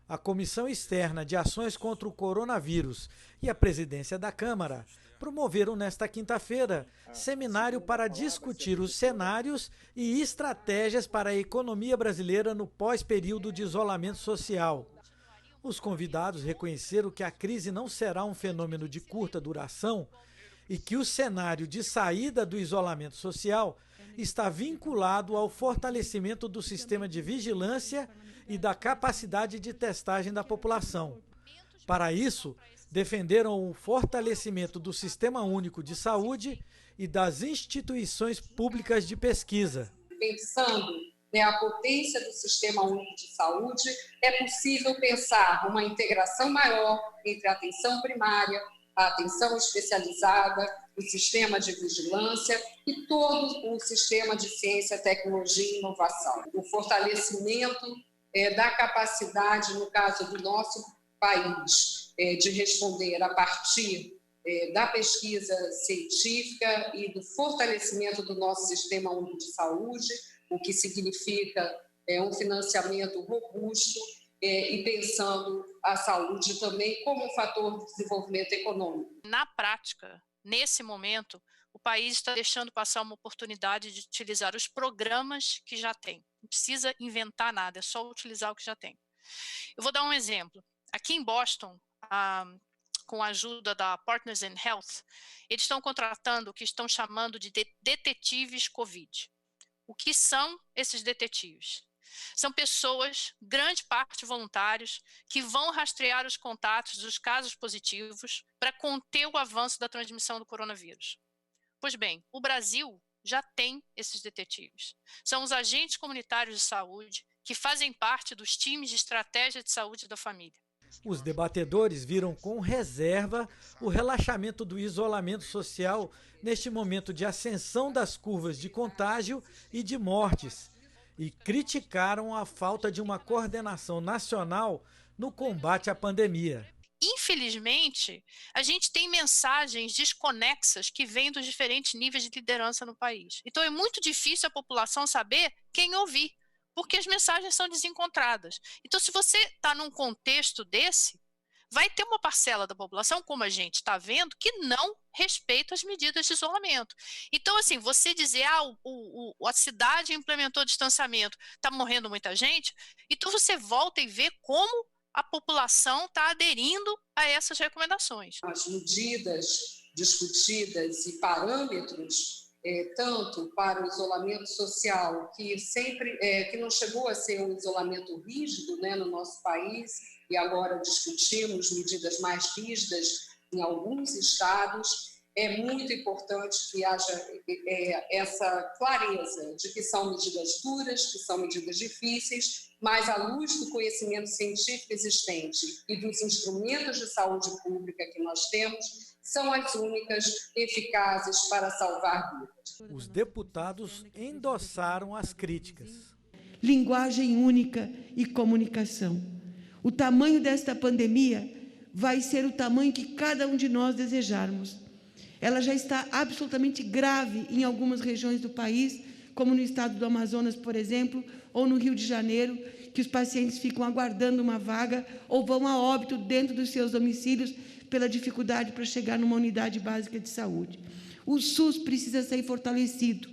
A Comissão Externa de Ações contra o Coronavírus e a Presidência da Câmara promoveram nesta quinta-feira seminário para discutir os cenários e estratégias para a economia brasileira no pós-período de isolamento social. Os convidados reconheceram que a crise não será um fenômeno de curta duração e que o cenário de saída do isolamento social está vinculado ao fortalecimento do sistema de vigilância e da capacidade de testagem da população. Para isso, defenderam o fortalecimento do Sistema Único de Saúde e das instituições públicas de pesquisa. Pensando a potência do Sistema Único de Saúde, é possível pensar uma integração maior entre a atenção primária, a atenção especializada, o sistema de vigilância e todo o sistema de ciência, tecnologia e inovação. O fortalecimento da capacidade, no caso do nosso país, de responder a partir da pesquisa científica e do fortalecimento do nosso Sistema Único de Saúde, o que significa um financiamento robusto e pensando a saúde também como um fator de desenvolvimento econômico. Na prática, nesse momento, o país está deixando passar uma oportunidade de utilizar os programas que já tem. Não precisa inventar nada, é só utilizar o que já tem. Eu vou dar um exemplo. Aqui em Boston, com a ajuda da Partners in Health, eles estão contratando o que estão chamando de detetives COVID. O que são esses detetives? São pessoas, grande parte voluntários, que vão rastrear os contatos dos casos positivos para conter o avanço da transmissão do coronavírus. Pois bem, o Brasil já tem esses detetives. São os agentes comunitários de saúde que fazem parte dos times de estratégia de saúde da família. Os debatedores viram com reserva o relaxamento do isolamento social neste momento de ascensão das curvas de contágio e de mortes e criticaram a falta de uma coordenação nacional no combate à pandemia. Infelizmente, a gente tem mensagens desconexas que vêm dos diferentes níveis de liderança no país. Então é muito difícil a população saber quem ouvir, porque as mensagens são desencontradas. Então, se você está num contexto desse, vai ter uma parcela da população, como a gente está vendo, que não respeita as medidas de isolamento. Então, assim, você dizer, a cidade implementou distanciamento, está morrendo muita gente, então você volta e vê como a população está aderindo a essas recomendações. As medidas discutidas e parâmetros tanto para o isolamento social, que que não chegou a ser um isolamento rígido, né, no nosso país, e agora discutimos medidas mais rígidas em alguns estados, é muito importante que haja essa clareza de que são medidas duras, que são medidas difíceis, mas à luz do conhecimento científico existente e dos instrumentos de saúde pública que nós temos, são as únicas eficazes para salvar vidas. Os deputados endossaram as críticas. Linguagem única e comunicação. O tamanho desta pandemia vai ser o tamanho que cada um de nós desejarmos. Ela já está absolutamente grave em algumas regiões do país, como no estado do Amazonas, por exemplo, ou no Rio de Janeiro, que os pacientes ficam aguardando uma vaga ou vão a óbito dentro dos seus domicílios pela dificuldade para chegar numa unidade básica de saúde. O SUS precisa ser fortalecido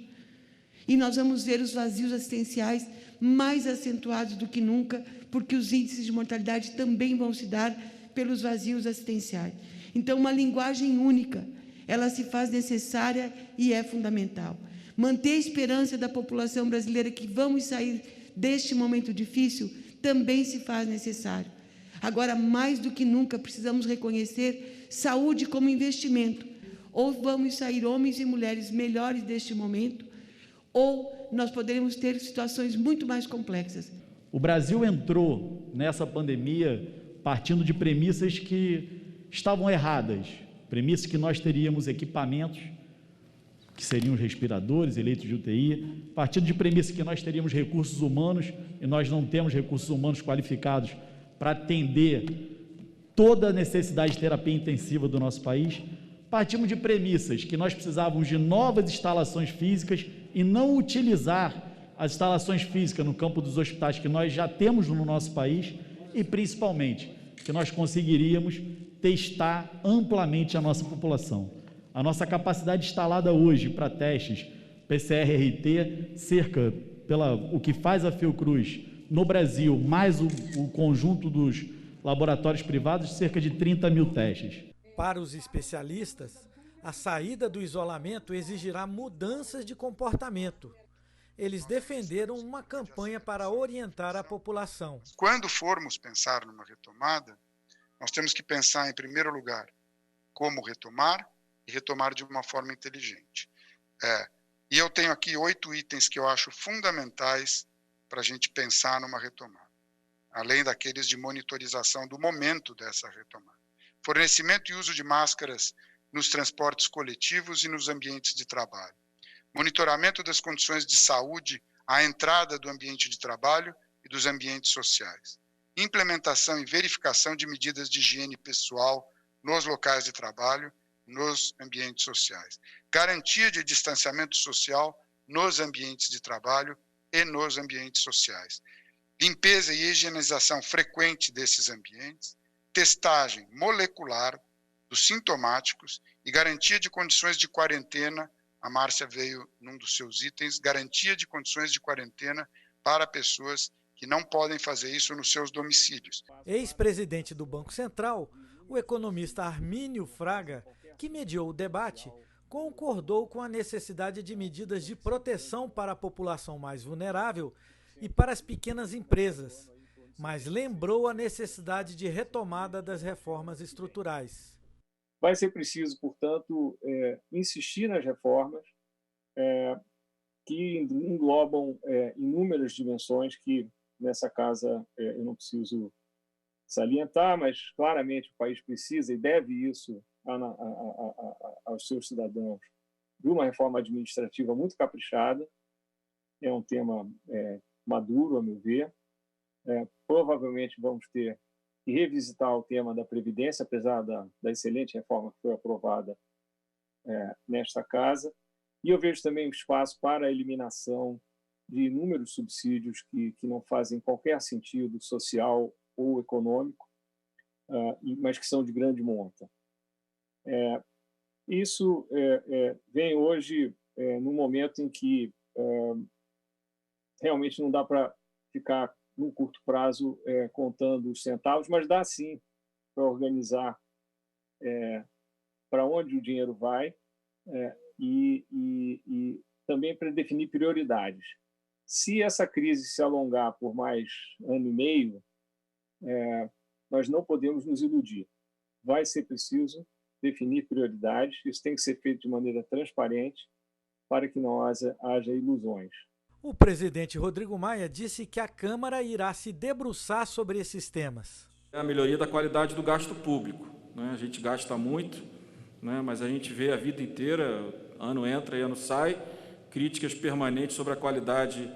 e nós vamos ver os vazios assistenciais mais acentuados do que nunca, porque os índices de mortalidade também vão se dar pelos vazios assistenciais. Então, uma linguagem única, ela se faz necessária e é fundamental. Manter a esperança da população brasileira que vamos sair deste momento difícil também se faz necessário. Agora, mais do que nunca, precisamos reconhecer saúde como investimento. Ou vamos sair homens e mulheres melhores deste momento, ou nós poderemos ter situações muito mais complexas. O Brasil entrou nessa pandemia partindo de premissas que estavam erradas. Premissas que nós teríamos equipamentos, que seriam os respiradores, leitos de UTI, partindo de premissas que nós teríamos recursos humanos, e nós não temos recursos humanos qualificados para atender toda a necessidade de terapia intensiva do nosso país. Partimos de premissas que nós precisávamos de novas instalações físicas e não utilizar as instalações físicas no campo dos hospitais que nós já temos no nosso país, e, principalmente, que nós conseguiríamos testar amplamente a nossa população. A nossa capacidade instalada hoje para testes PCR-RT, o que faz a Fiocruz no Brasil, mais o conjunto dos laboratórios privados, cerca de 30 mil testes. Para os especialistas, a saída do isolamento exigirá mudanças de comportamento. Eles defenderam uma campanha para orientar a população. Quando formos pensar numa retomada, nós temos que pensar, em primeiro lugar, como retomar e retomar de uma forma inteligente. E eu tenho aqui 8 itens que eu acho fundamentais para a gente pensar numa retomada, além daqueles de monitorização do momento dessa retomada. Fornecimento e uso de máscaras nos transportes coletivos e nos ambientes de trabalho. Monitoramento das condições de saúde à entrada do ambiente de trabalho e dos ambientes sociais. Implementação e verificação de medidas de higiene pessoal nos locais de trabalho, nos ambientes sociais. Garantia de distanciamento social nos ambientes de trabalho e nos ambientes sociais. Limpeza e higienização frequente desses ambientes. Testagem molecular dos sintomáticos e garantia de condições de quarentena. A Márcia veio num dos seus itens, garantia de condições de quarentena para pessoas que não podem fazer isso nos seus domicílios. Ex-presidente do Banco Central, o economista Armínio Fraga, que mediou o debate, concordou com a necessidade de medidas de proteção para a população mais vulnerável e para as pequenas empresas, mas lembrou a necessidade de retomada das reformas estruturais. Vai ser preciso, portanto, insistir nas reformas que englobam inúmeras dimensões que, nessa casa, eu não preciso salientar, mas claramente o país precisa e deve isso aos seus cidadãos de uma reforma administrativa muito caprichada. É um tema maduro, a meu ver. Provavelmente vamos ter que revisitar o tema da Previdência, apesar da excelente reforma que foi aprovada nesta casa. E eu vejo também um espaço para a eliminação de inúmeros subsídios que não fazem qualquer sentido social ou econômico, mas que são de grande monta. Isso vem hoje num momento em que realmente não dá para ficar, num curto prazo, contando os centavos, mas dá sim para organizar para onde o dinheiro vai e também para definir prioridades. Se essa crise se alongar por mais ano e meio, nós não podemos nos iludir. Vai ser preciso definir prioridades, isso tem que ser feito de maneira transparente para que não haja ilusões. O presidente Rodrigo Maia disse que a Câmara irá se debruçar sobre esses temas. A melhoria da qualidade do gasto público. A gente gasta muito, mas a gente vê a vida inteira, ano entra e ano sai, críticas permanentes sobre a qualidade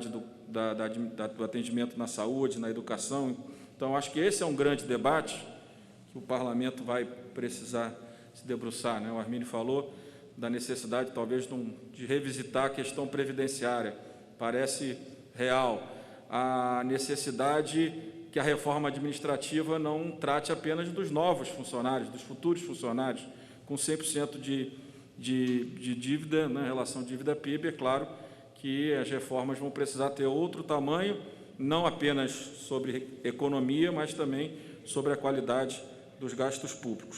do atendimento na saúde, na educação. Então, acho que esse é um grande debate que o parlamento vai precisar se debruçar. O Armínio falou da necessidade, talvez, de revisitar a questão previdenciária. Parece real. A necessidade que a reforma administrativa não trate apenas dos novos funcionários, dos futuros funcionários, com 100% de dívida, em relação à dívida PIB. É claro que as reformas vão precisar ter outro tamanho, não apenas sobre economia, mas também sobre a qualidade dos gastos públicos.